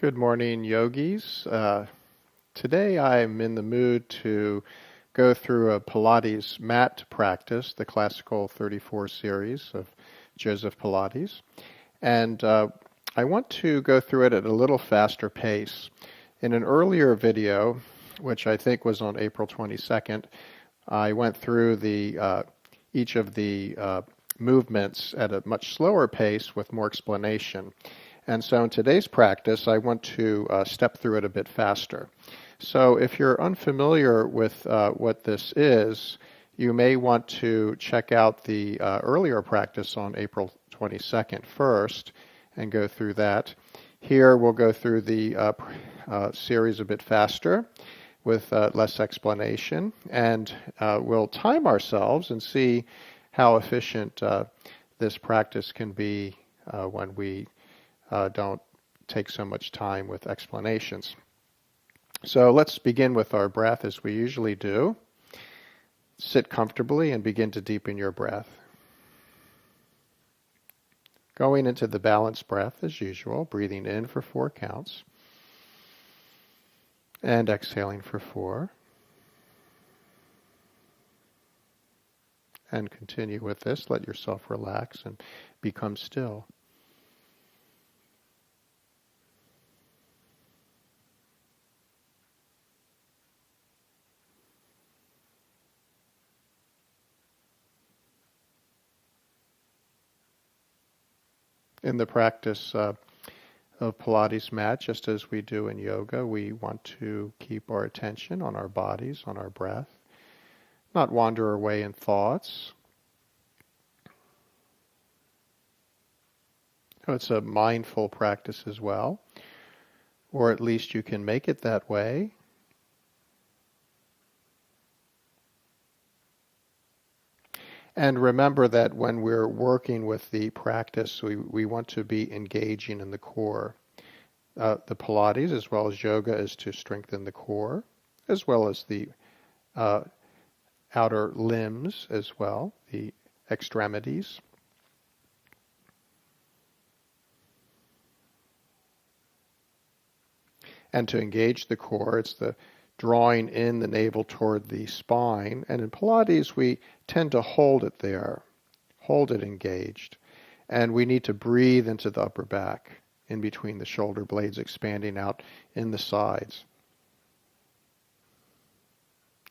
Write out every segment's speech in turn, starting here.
Good morning, yogis. Today I'm in the mood to go through a Pilates mat practice, the classical 34 series of Joseph Pilates. And I want to go through it at a little faster pace. In an earlier video, which I think was on April 22nd, I went through each of the movements at a much slower pace with more explanation. And so in today's practice, I want to step through it a bit faster. So if you're unfamiliar with what this is, you may want to check out the earlier practice on April 22nd first and go through that. Here we'll go through the series a bit faster with less explanation, and we'll time ourselves and see how efficient this practice can be when we don't take so much time with explanations. So let's begin with our breath as we usually do. Sit comfortably and begin to deepen your breath. Going into the balanced breath as usual, breathing in for 4 counts and exhaling for 4. And continue with this. Let yourself relax and become still. In the practice of Pilates mat, just as we do in yoga, we want to keep our attention on our bodies, on our breath, not wander away in thoughts. It's a mindful practice as well, or at least you can make it that way. And remember that when we're working with the practice, we want to be engaging in the core. The Pilates, as well as yoga, is to strengthen the core, as well as the outer limbs as well, the extremities. And to engage the core, it's the drawing in the navel toward the spine. And in Pilates, we tend to hold it there, hold it engaged. And we need to breathe into the upper back, in between the shoulder blades, expanding out in the sides.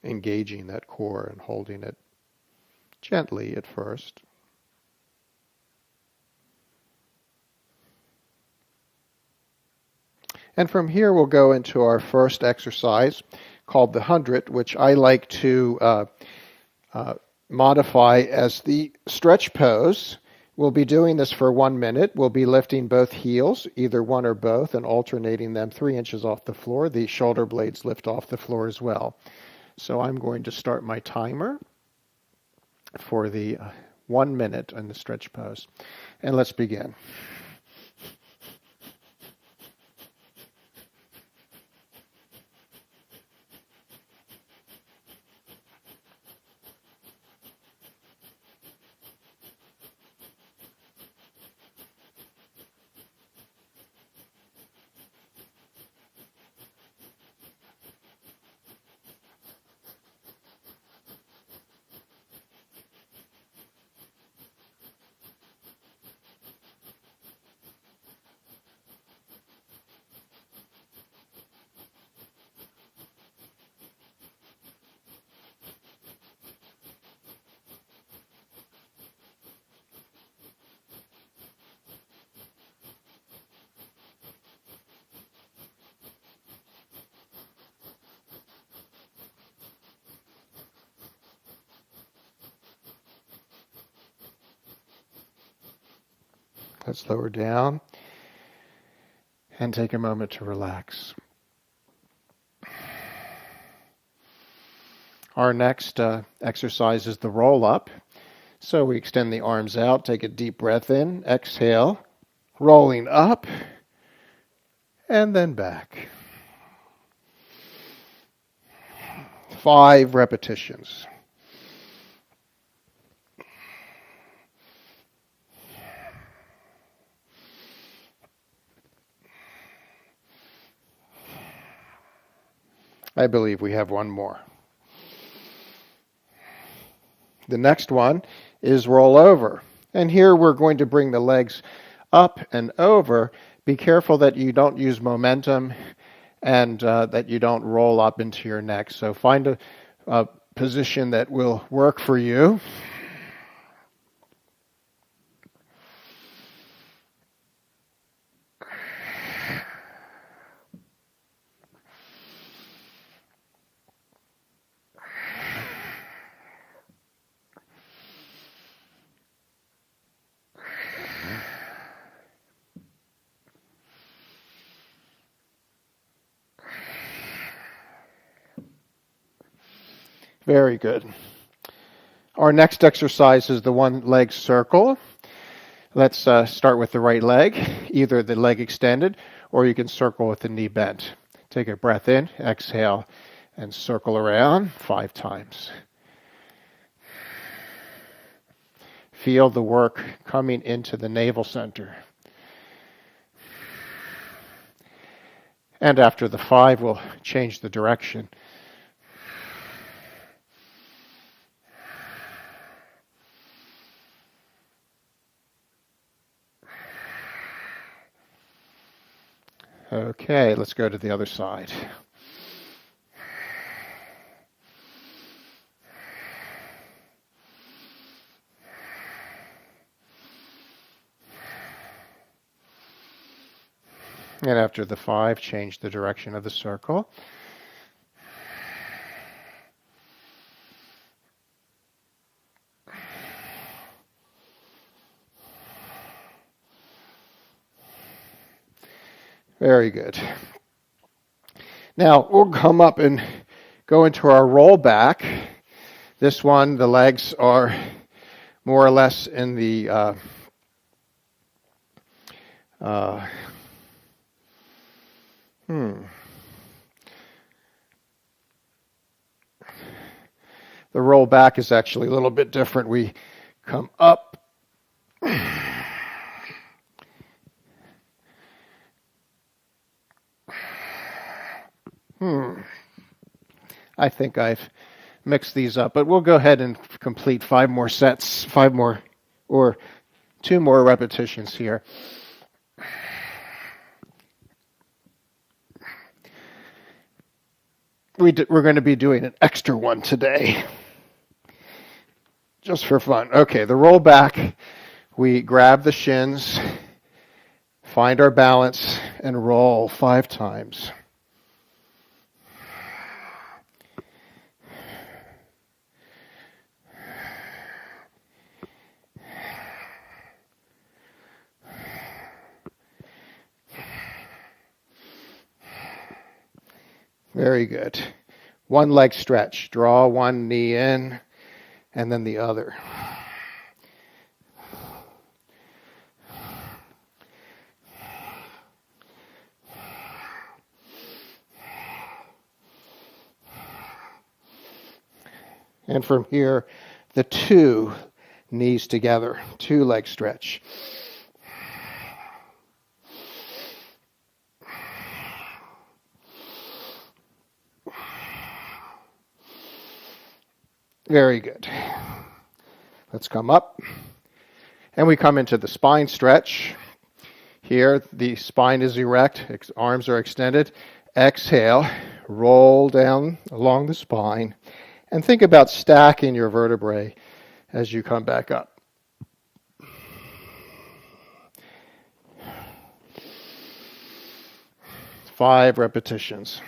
Engaging that core and holding it gently at first. And from here we'll go into our first exercise called the 100, which I like to modify as the stretch pose. We'll be doing this for 1 minute. We'll be lifting both heels, either one or both, and alternating them 3 inches off the floor. The shoulder blades lift off the floor as well. So I'm going to start my timer for the 1 minute in the stretch pose. And let's begin. Let's lower down and take a moment to relax. Our next exercise is the roll-up. So we extend the arms out, take a deep breath in, exhale, rolling up, and then back. 5 repetitions. I believe we have one more. The next one is roll over. And here we're going to bring the legs up and over. Be careful that you don't use momentum and that you don't roll up into your neck. So find a position that will work for you. Very good. Our next exercise is the one-leg circle. Let's start with the right leg, either the leg extended or you can circle with the knee bent. Take a breath in, exhale, and circle around 5 times. Feel the work coming into the navel center. And after the 5, we'll change the direction. Okay, let's go to the other side. And after the 5, change the direction of the circle. Very good. Now, we'll come up and go into our roll back. This one, the legs are more or less in the the roll back is actually a little bit different. We come up. I think I've mixed these up, but we'll go ahead and complete 5 more sets, 5 more, or 2 more repetitions here. We're going to be doing an extra one today, just for fun. Okay, the roll back, we grab the shins, find our balance, and roll 5 times. Very good. One leg stretch. Draw one knee in and then the other. And from here, the 2 knees together. 2 leg stretch. Very good. Let's come up. And we come into the spine stretch. Here, the spine is erect, arms are extended. Exhale, roll down along the spine, and think about stacking your vertebrae as you come back up. Five repetitions.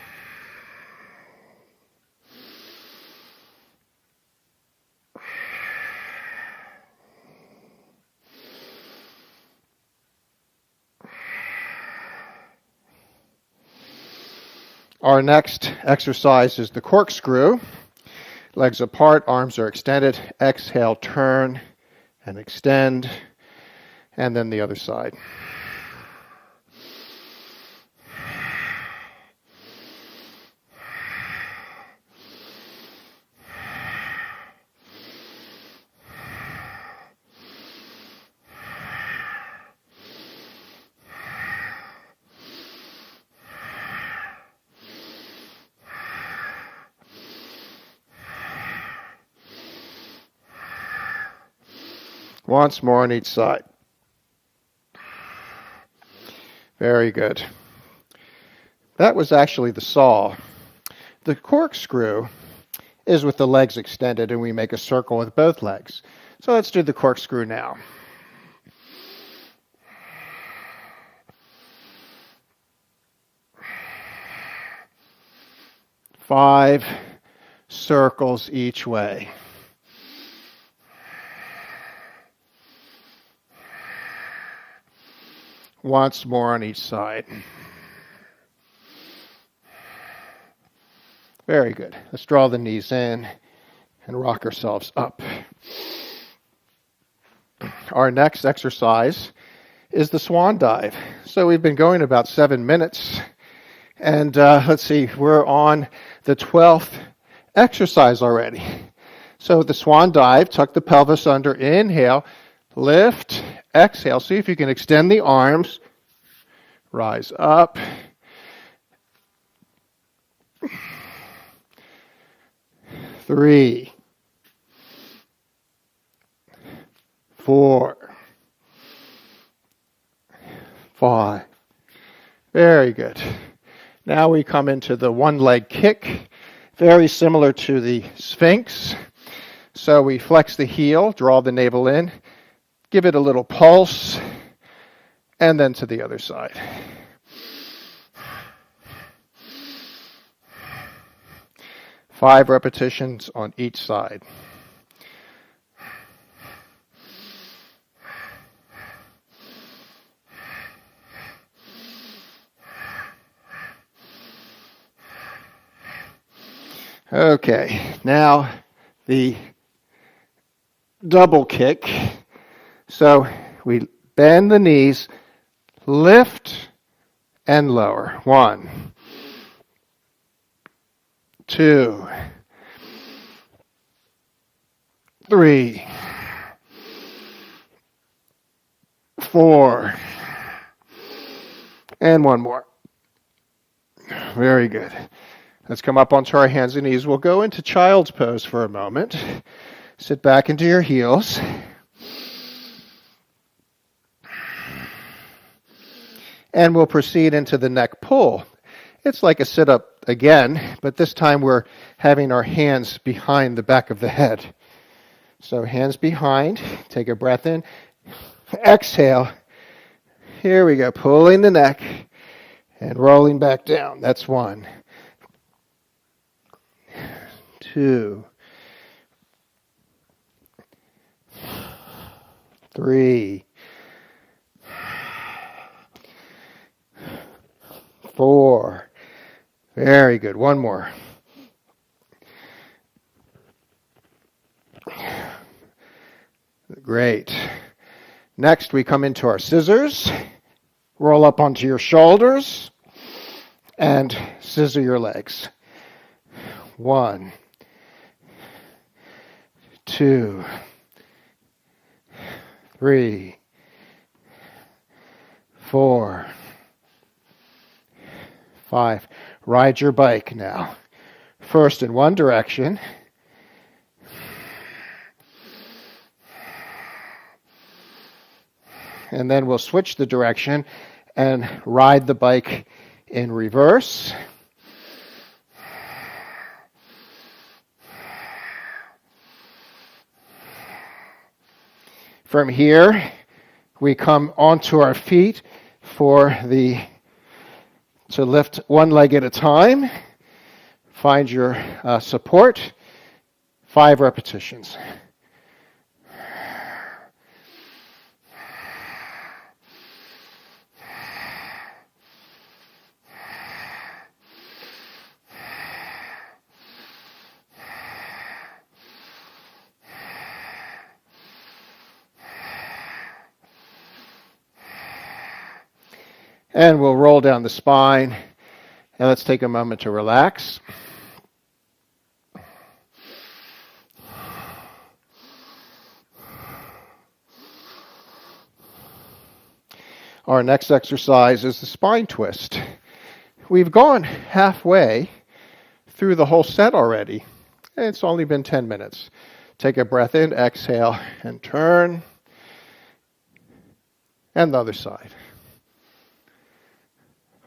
Our next exercise is the corkscrew. Legs apart, arms are extended. Exhale, turn and extend. And then the other side. Once more on each side. Very good. That was actually the saw. The corkscrew is with the legs extended, and we make a circle with both legs. So let's do the corkscrew now. Five circles each way. Once more on each side. Very good. Let's draw the knees in and rock ourselves up. Our next exercise is the swan dive. So we've been going about 7 minutes. And let's see, we're on the 12th exercise already. So the swan dive, tuck the pelvis under, inhale, lift, exhale. See if you can extend the arms, rise up. 3, 4, 5. Very good. Now we come into the one leg kick, very similar to the Sphinx. So we flex the heel, draw the navel in, give it a little pulse, and then to the other side. Five repetitions on each side. Okay, now the double kick. So we bend the knees, lift and lower. 1, 2, 3, 4, and one more. Very good. Let's come up onto our hands and knees. We'll go into child's pose for a moment. Sit back into your heels. And we'll proceed into the neck pull. It's like a sit-up again, but this time we're having our hands behind the back of the head. So hands behind, take a breath in, exhale. Here we go, pulling the neck and rolling back down. That's 1, 2, 3, 4. Very good. One more. Great. Next, we come into our scissors. Roll up onto your shoulders and scissor your legs. 1, 2, 3, 4, 5. Ride your bike now. First in one direction. And then we'll switch the direction and ride the bike in reverse. From here, we come onto our feet to lift one leg at a time. Find your support. 5 repetitions. And we'll roll down the spine. And let's take a moment to relax. Our next exercise is the spine twist. We've gone halfway through the whole set already. It's only been 10 minutes. Take a breath in, exhale, and turn. And the other side.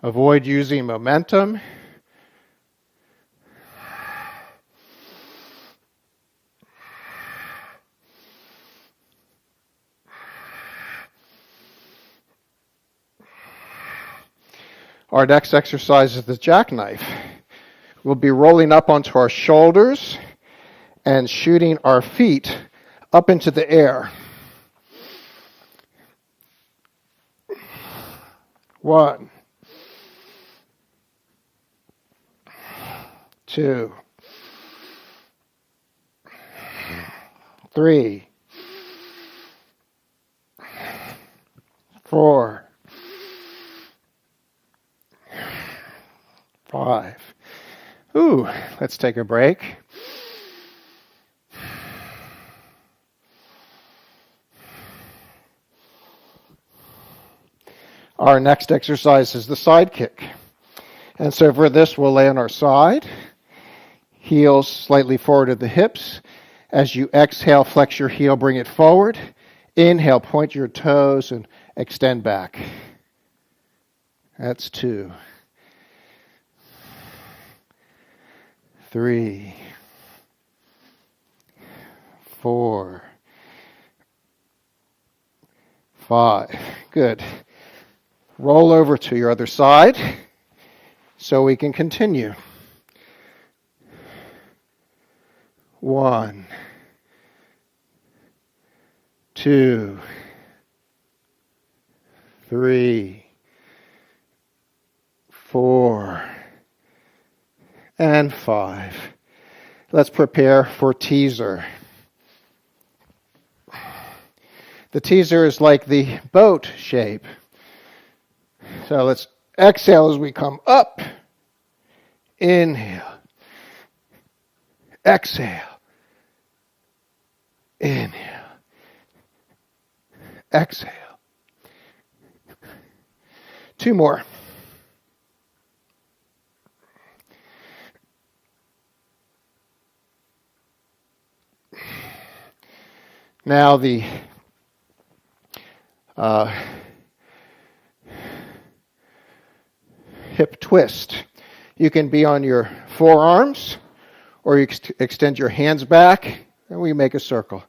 Avoid using momentum. Our next exercise is the jackknife. We'll be rolling up onto our shoulders and shooting our feet up into the air. 1, 2, 3, 4, 5. Ooh, let's take a break. Our next exercise is the side kick. And so for this, we'll lay on our side, heels slightly forward at the hips. As you exhale, flex your heel, bring it forward. Inhale, point your toes and extend back. That's 2. 3, 4, 5. Good. Roll over to your other side so we can continue. 1, 2, 3, 4, and 5. Let's prepare for teaser. The teaser is like the boat shape. So let's exhale as we come up. Inhale. Exhale. Inhale. Exhale. 2 more. Now the hip twist. You can be on your forearms, or you extend your hands back, and we make a circle.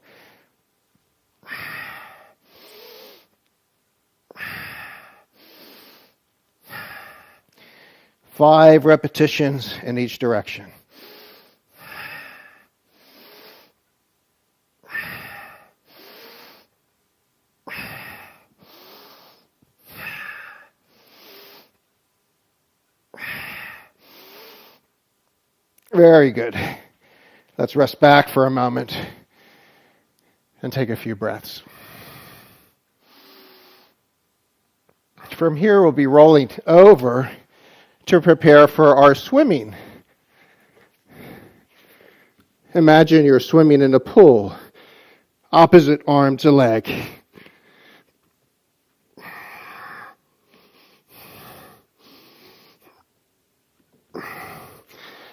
Five repetitions in each direction. Very good. Let's rest back for a moment and take a few breaths. From here, we'll be rolling over to prepare for our swimming. Imagine you're swimming in a pool, opposite arm to leg.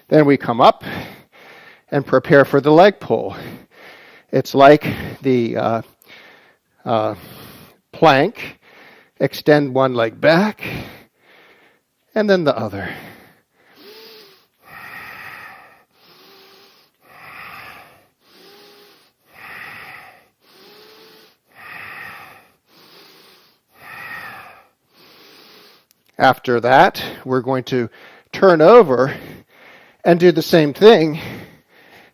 Then we come up and prepare for the leg pull. It's like the plank. Extend one leg back, and then the other. After that, we're going to turn over and do the same thing,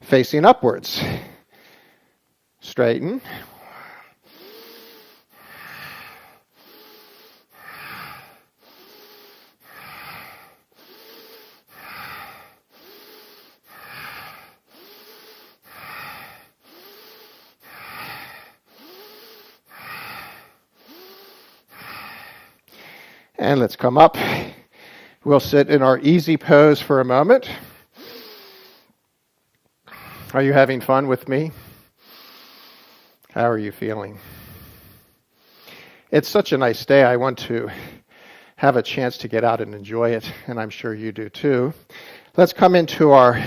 facing upwards. Straighten. And let's come up. We'll sit in our easy pose for a moment. Are you having fun with me? How are you feeling? It's such a nice day. I want to have a chance to get out and enjoy it, and I'm sure you do too. Let's come into our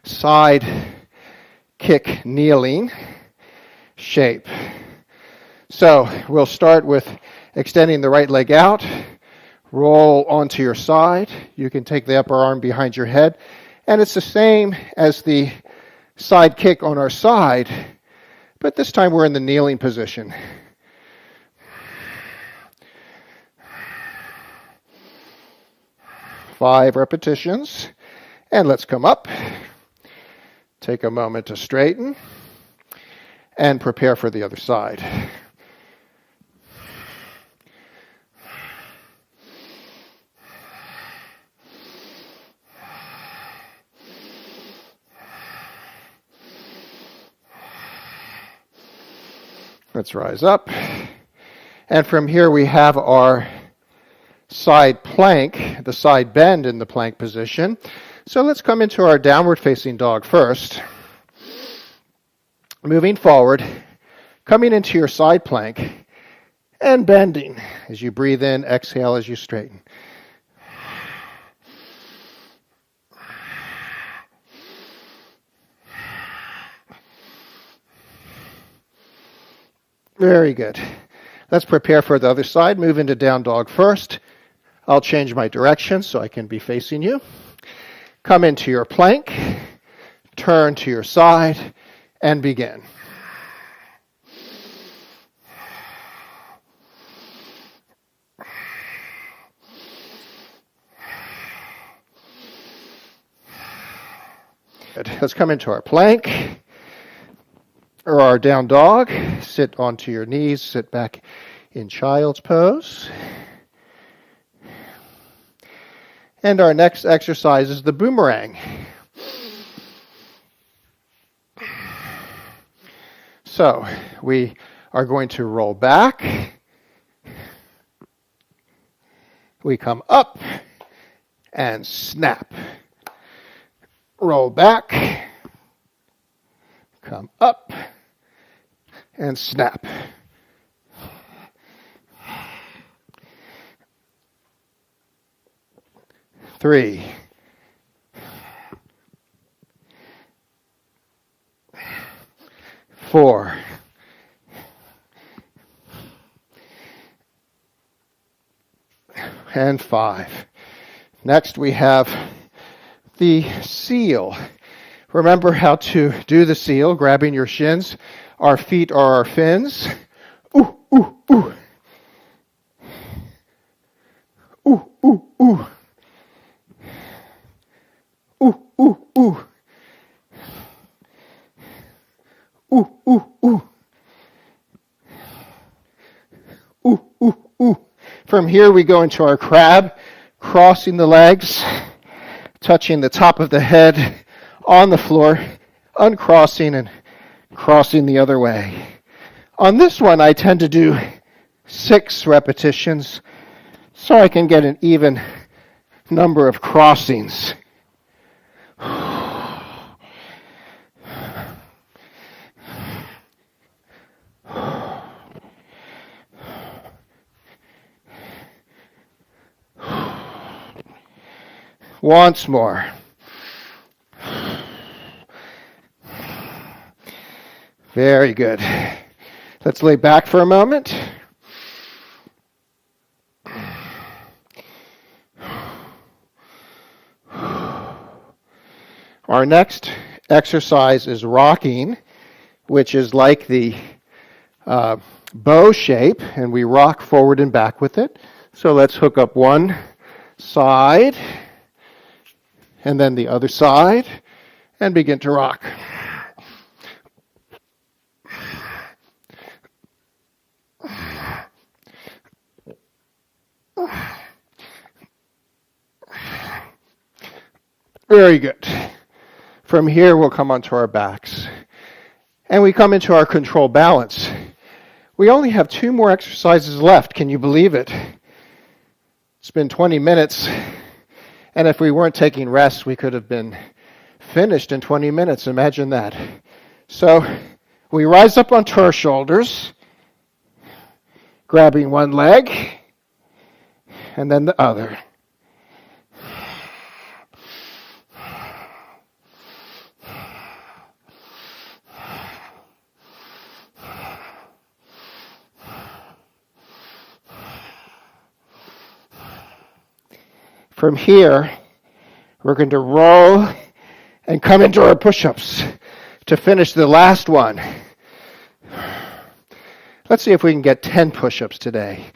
side kick kneeling shape. So we'll start with extending the right leg out. Roll onto your side. You can take the upper arm behind your head. And it's the same as the side kick on our side, but this time we're in the kneeling position. Five repetitions. And let's come up. Take a moment to straighten and prepare for the other side. Let's rise up. And from here we have our side plank, the side bend in the plank position. So let's come into our downward facing dog first. Moving forward, coming into your side plank and bending. As you breathe in, exhale as you straighten. Very good. Let's prepare for the other side. Move into down dog first. I'll change my direction so I can be facing you. Come into your plank, turn to your side, and begin. Good. Let's come into our plank or our down dog. Sit onto your knees, sit back in child's pose. And our next exercise is the boomerang. So we are going to roll back. We come up and snap. Roll back. Come up and snap. Three. Four. And five. Next we have the seal. Remember how to do the seal, grabbing your shins. Our feet are our fins. Ooh, ooh, ooh. Ooh, ooh, ooh. Ooh, ooh, ooh. Ooh, ooh, ooh. Ooh, ooh, ooh. From here we go into our crab, crossing the legs, touching the top of the head on the floor, uncrossing and crossing the other way. On this one, I tend to do 6 repetitions so I can get an even number of crossings. Once more. Very good. Let's lay back for a moment. Our next exercise is rocking, which is like the bow shape, and we rock forward and back with it. So let's hook up one side and then the other side and begin to rock. Very good. From here, we'll come onto our backs. And we come into our control balance. We only have 2 more exercises left. Can you believe it? It's been 20 minutes. And if we weren't taking rest, we could have been finished in 20 minutes. Imagine that. So we rise up onto our shoulders, grabbing one leg and then the other. From here, we're going to roll and come into our push-ups to finish the last one. Let's see if we can get 10 push-ups today.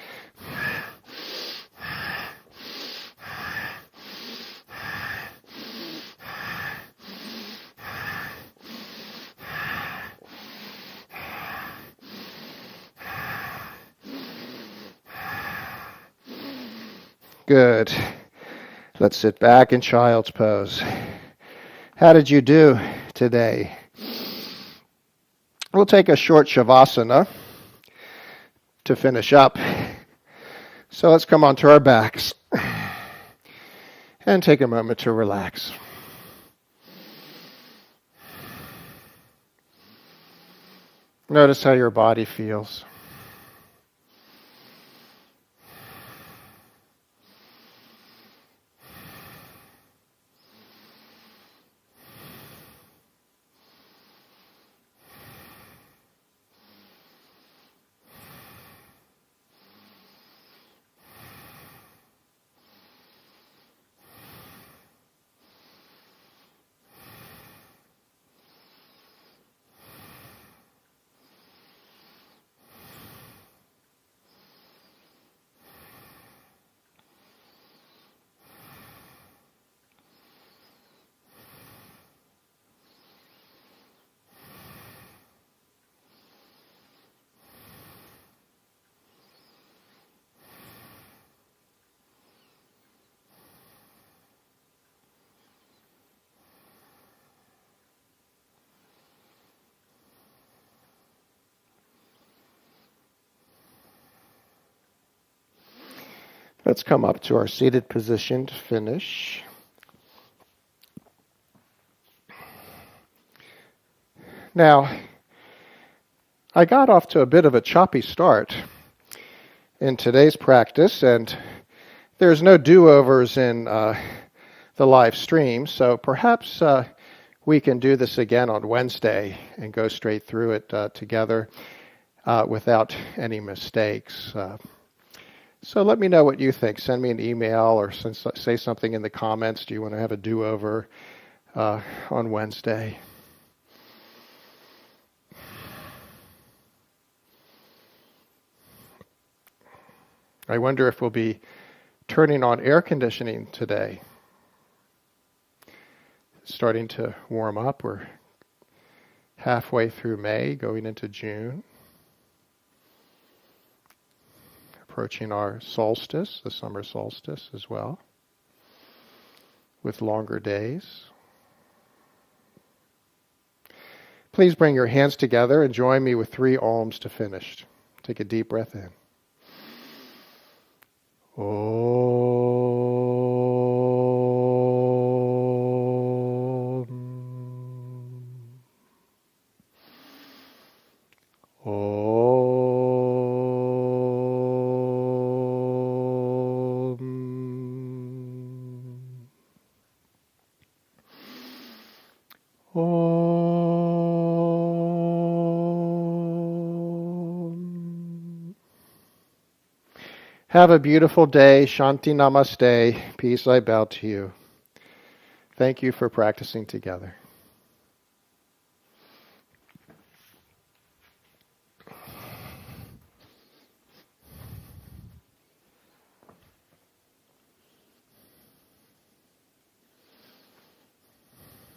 Good. Let's sit back in child's pose. How did you do today? We'll take a short shavasana to finish up. So let's come onto our backs and take a moment to relax. Notice how your body feels. Let's come up to our seated position to finish. Now, I got off to a bit of a choppy start in today's practice, and there's no do-overs in the live stream, so perhaps we can do this again on Wednesday and go straight through it together without any mistakes. So let me know what you think. Send me an email or say something in the comments. Do you want to have a do-over on Wednesday? I wonder if we'll be turning on air conditioning today. It's starting to warm up. We're halfway through May, going into June. Approaching our solstice, the summer solstice as well, with longer days. Please bring your hands together and join me with 3 Oms to finish. Take a deep breath in. Have a beautiful day. Shanti Namaste. Peace, I bow to you. Thank you for practicing together.